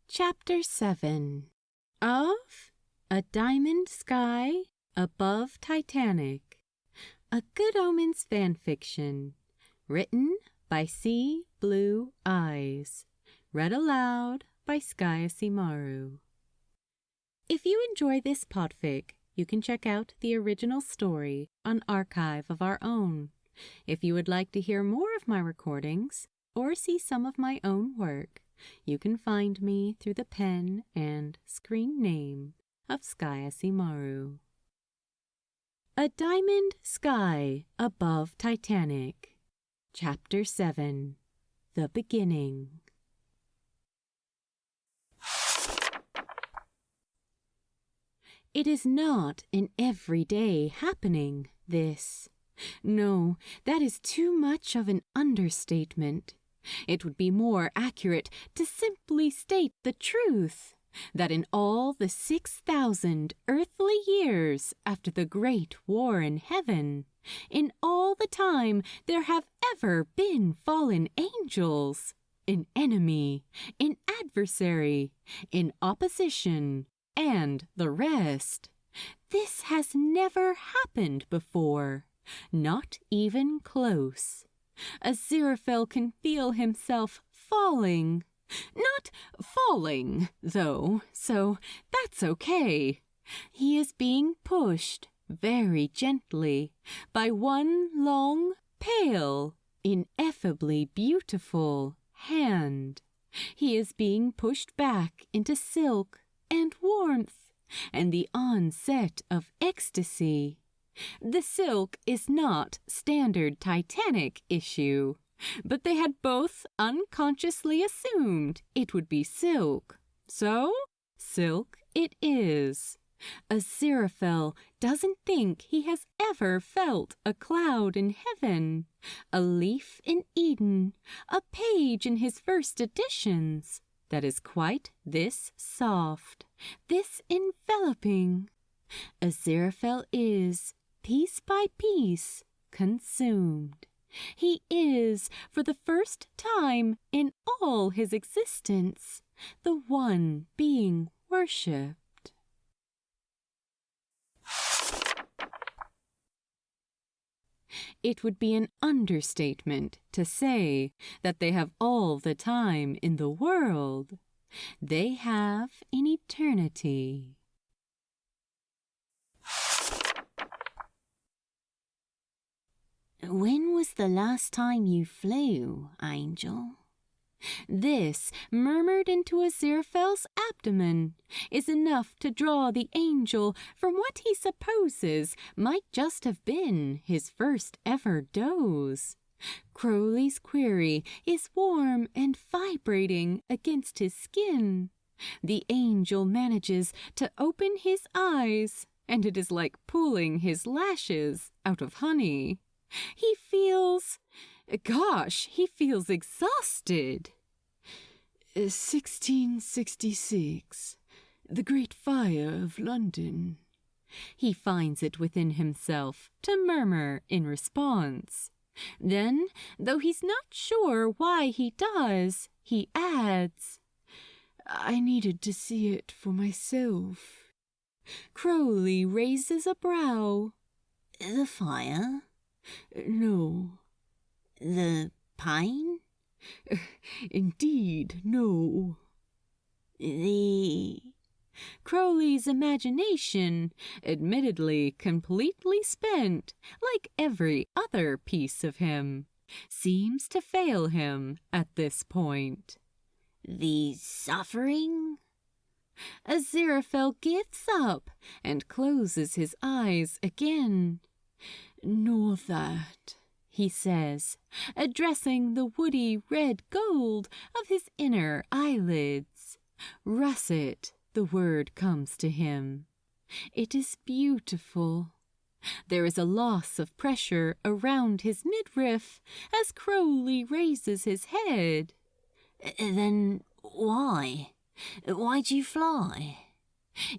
Chapter 7 of A Diamond Sky Above Titanic, a Good Omens fanfiction, written by SeaBlueEyes, read aloud by SkyAsimaru. If you enjoy this podfic, you can check out the original story on Archive of Our Own. If you would like to hear more of my recordings or see some of my own work, you can find me through the pen and screen name of SkyAsimaru. A Diamond Sky Above Titanic, Chapter 7, The Beginning. It is not an everyday happening, this. No, that is too much of an understatement. It would be more accurate to simply state the truth, that in all the 6,000 earthly years after the great war in heaven, in all the time there have ever been fallen angels, an enemy, an adversary, in opposition, and the rest. This has never happened before, not even close. Aziraphale can feel himself falling. Not falling, though, so that's okay. He is being pushed very gently by one long, pale, ineffably beautiful hand. He is being pushed back into silk and warmth and the onset of ecstasy. The silk is not standard Titanic issue, but they had both unconsciously assumed it would be silk. So, silk it is. Aziraphale doesn't think he has ever felt a cloud in heaven, a leaf in Eden, a page in his first editions that is quite this soft, this enveloping. Aziraphale is, piece by piece, consumed. He is, for the first time in all his existence, the one being worshipped. It would be an understatement to say that they have all the time in the world. They have in eternity. When was the last time you flew, Angel? This, murmured into Aziraphale's abdomen, is enough to draw the angel from what he supposes might just have been his first ever doze. Crowley's query is warm and vibrating against his skin. The angel manages to open his eyes, and it is like pulling his lashes out of honey. He feels exhausted. 1666, the Great Fire of London. He finds it within himself to murmur in response. Then, though he's not sure why he does, he adds, I needed to see it for myself. Crowley raises a brow. The fire? No. The pine? Indeed, no. Crowley's imagination, admittedly completely spent, like every other piece of him, seems to fail him at this point. The suffering? Aziraphale gives up and closes his eyes again. Nor that, he says, addressing the woody red gold of his inner eyelids. Russet, the word comes to him. It is beautiful. There is a loss of pressure around his midriff as Crowley raises his head. Then why? Why'd you fly?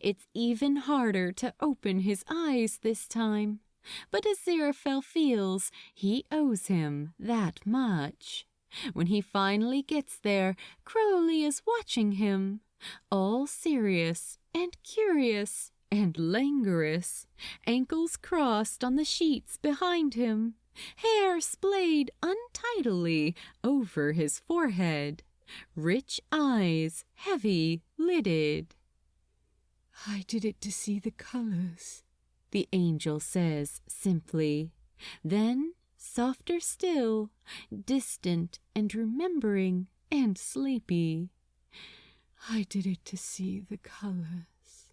It's even harder to open his eyes this time. But Aziraphale feels he owes him that much. When he finally gets there, Crowley is watching him, all serious and curious and languorous, ankles crossed on the sheets behind him, hair splayed untidily over his forehead, rich eyes heavy-lidded. "I did it to see the colors," the angel says simply. Then, softer still, distant and remembering and sleepy, "I did it to see the colors."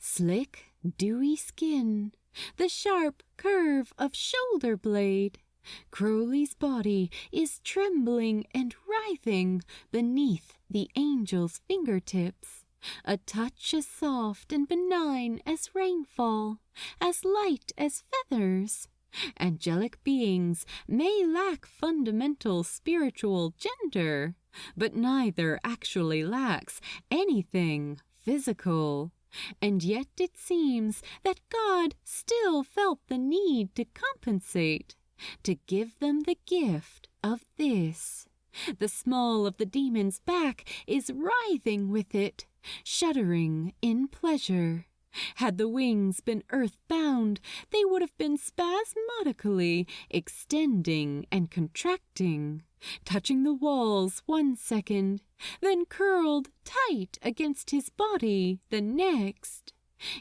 Slick, dewy skin, the sharp curve of shoulder blade. Crowley's body is trembling and writhing beneath the angel's fingertips. A touch as soft and benign as rainfall, as light as feathers. Angelic beings may lack fundamental spiritual gender, but neither actually lacks anything physical. And yet it seems that God still felt the need to compensate, to give them the gift of this. The small of the demon's back is writhing with it, shuddering in pleasure. Had the wings been earth-bound, they would have been spasmodically extending and contracting, touching the walls 1 second, then curled tight against his body the next.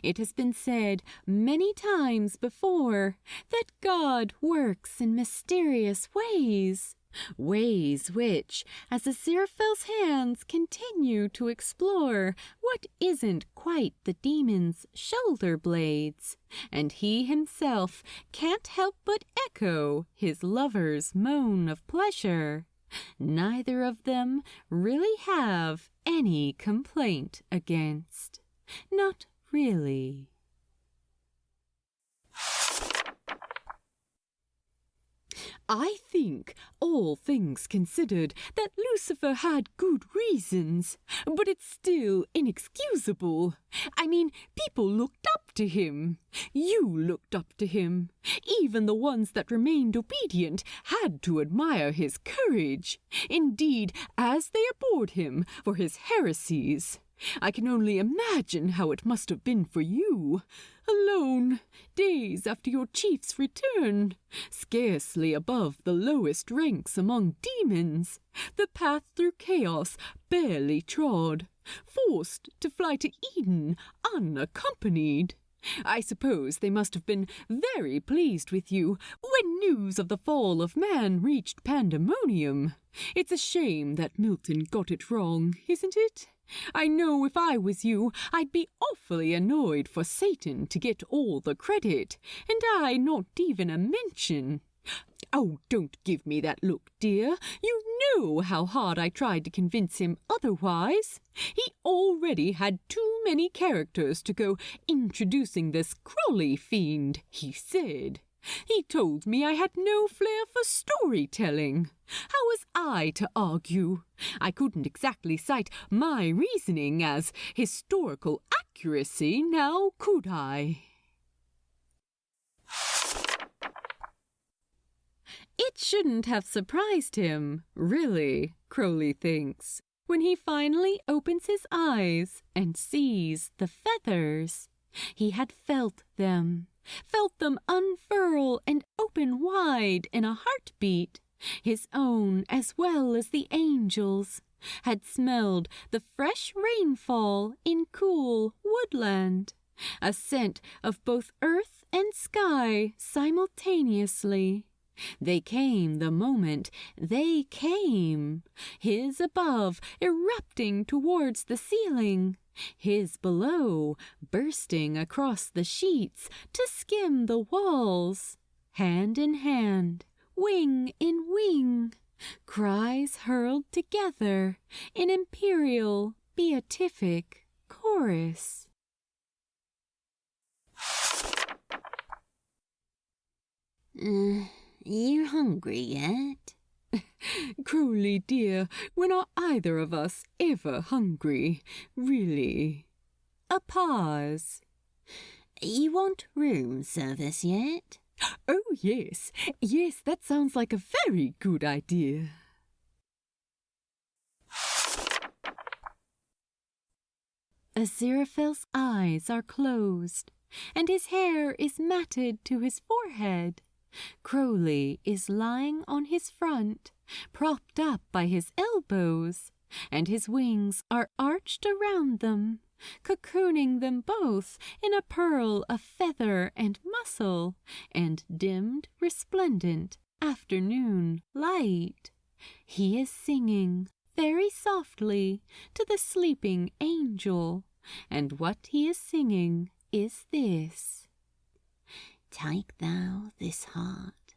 It has been said many times before that God works in mysterious ways. Ways which, as Aziraphale's hands continue to explore what isn't quite the demon's shoulder blades, and he himself can't help but echo his lover's moan of pleasure, neither of them really have any complaint against. Not really. "I think, all things considered, that Lucifer had good reasons, but it's still inexcusable. I mean, people looked up to him. You looked up to him. Even the ones that remained obedient had to admire his courage. Indeed, as they abhorred him for his heresies. I can only imagine how it must have been for you. Alone, days after your chief's return, scarcely above the lowest ranks among demons, the path through chaos barely trod, forced to fly to Eden unaccompanied. I suppose they must have been very pleased with you when news of the fall of man reached Pandemonium. It's a shame that Milton got it wrong, isn't it? I know if I was you, I'd be awfully annoyed for Satan to get all the credit, and I not even a mention. Oh, don't give me that look, dear. You know how hard I tried to convince him otherwise. He already had too many characters to go introducing this Crowley fiend, he said. He told me I had no flair for storytelling. How was I to argue? I couldn't exactly cite my reasoning as historical accuracy, now could I? It shouldn't have surprised him, really, Crowley thinks, when he finally opens his eyes and sees the feathers. He had felt them unfurl and open wide in a heartbeat, his own as well as the angel's, had smelled the fresh rainfall in cool woodland, a scent of both earth and sky simultaneously. They came the moment they came, his above erupting towards the ceiling, his below bursting across the sheets to skim the walls, hand in hand, wing in wing, cries hurled together in imperial beatific chorus. You hungry yet? Crowley, dear, when are either of us ever hungry, really? A pause. You want room service yet? Oh, yes. Yes, that sounds like a very good idea. Aziraphale's eyes are closed, and his hair is matted to his forehead. Crowley is lying on his front, propped up by his elbows, and his wings are arched around them, cocooning them both in a pearl of feather and muscle and dimmed, resplendent afternoon light. He is singing very softly to the sleeping angel, and what he is singing is this. Take thou this heart,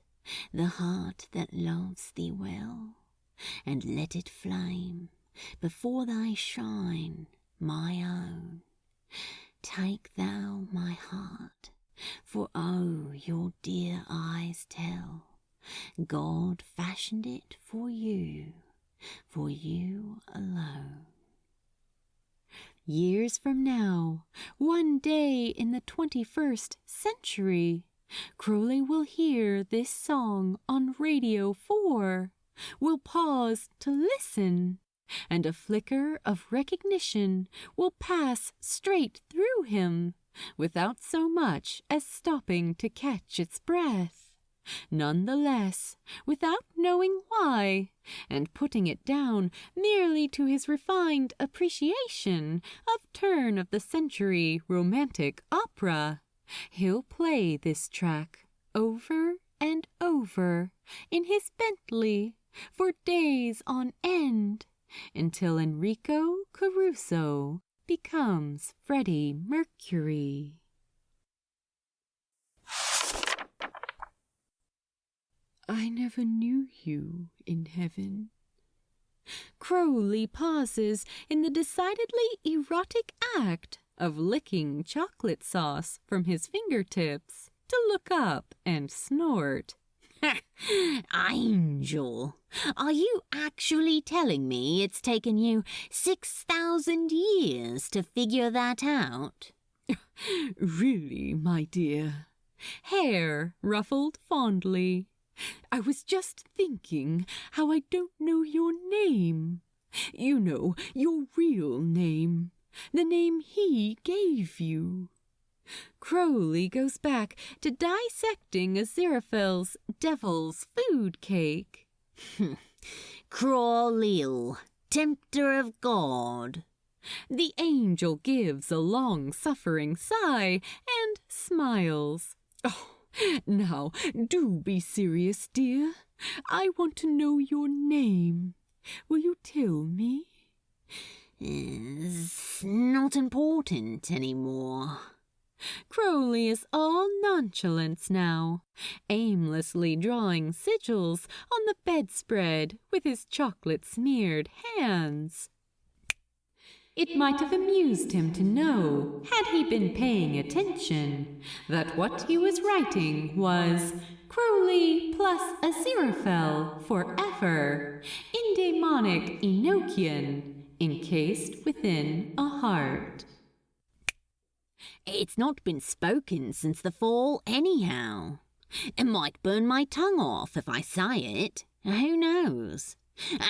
the heart that loves thee well, and let it flame before thy shrine, my own. Take thou my heart, for oh, your dear eyes tell, God fashioned it for you alone. Years from now, one day in the 21st century, Crowley will hear this song on Radio 4, will pause to listen, and a flicker of recognition will pass straight through him, without so much as stopping to catch its breath. None the less, without knowing why, and putting it down merely to his refined appreciation of turn-of-the-century romantic opera, he'll play this track over and over in his Bentley for days on end, until Enrico Caruso becomes Freddie Mercury. I never knew you in heaven. Crowley pauses in the decidedly erotic act of licking chocolate sauce from his fingertips to look up and snort. Angel, are you actually telling me it's taken you 6,000 years to figure that out? Really, my dear. Hair ruffled fondly. I was just thinking how I don't know your name. You know, your real name. The name he gave you. Crowley goes back to dissecting Aziraphale's devil's food cake. Crowley, tempter of God. The angel gives a long-suffering sigh and smiles. Oh, now, do be serious, dear. I want to know your name. Will you tell me? It's not important anymore. Crowley is all nonchalance now, aimlessly drawing sigils on the bedspread with his chocolate-smeared hands. It might have amused him to know, had he been paying attention, that what he was writing was Crowley plus Aziraphale forever, in daemonic Enochian, encased within a heart. It's not been spoken since the fall anyhow. It might burn my tongue off if I say it. Who knows?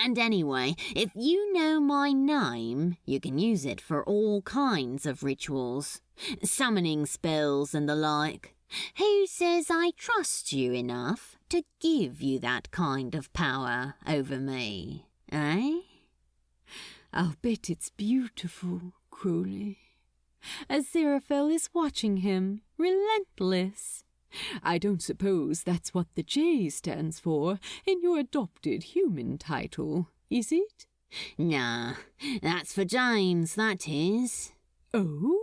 And anyway, if you know my name, you can use it for all kinds of rituals. Summoning spells and the like. Who says I trust you enough to give you that kind of power over me, eh? I'll bet it's beautiful, Crowley. Aziraphale is watching him, relentless. I don't suppose that's what the J stands for in your adopted human title, is it? Nah, that's for James, that is. Oh?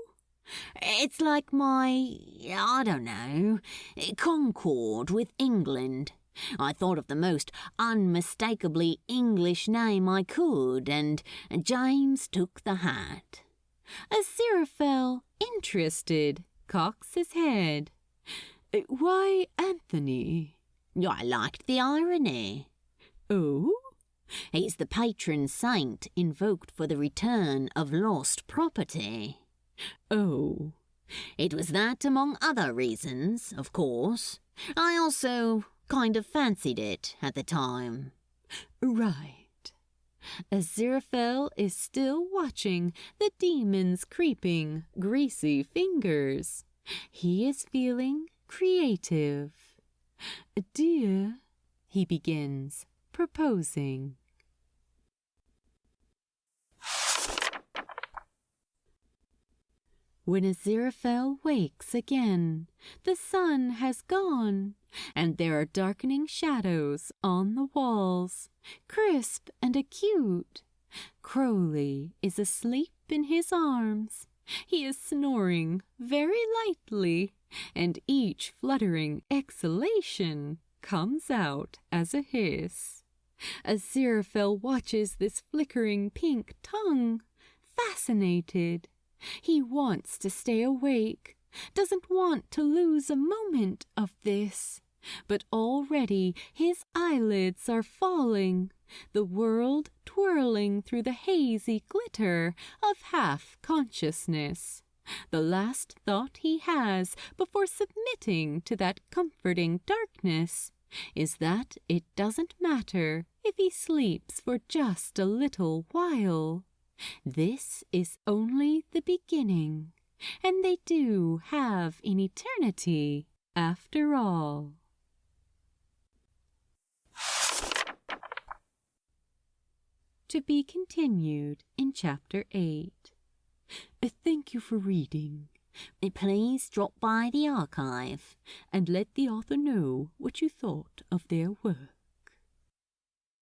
It's like my, I don't know, concord with England. I thought of the most unmistakably English name I could, and James took the hat. Aziraphale, interested, cocks his head. Why Anthony? I liked the irony. Oh? He's the patron saint invoked for the return of lost property. Oh. It was that among other reasons, of course. I also kind of fancied it at the time. Right. Aziraphale is still watching the demon's creeping, greasy fingers. He is feeling creative. Dear, he begins, proposing. When Aziraphale wakes again, the sun has gone, and there are darkening shadows on the walls, crisp and acute. Crowley is asleep in his arms. He is snoring very lightly, and each fluttering exhalation comes out as a hiss. Aziraphale watches this flickering pink tongue, fascinated. He wants to stay awake, doesn't want to lose a moment of this, but already his eyelids are falling, the world twirling through the hazy glitter of half-consciousness. The last thought he has before submitting to that comforting darkness is that it doesn't matter if he sleeps for just a little while. This is only the beginning, and they do have an eternity after all. To be continued in Chapter 8. Thank you for reading. Please drop by the archive and let the author know what you thought of their work.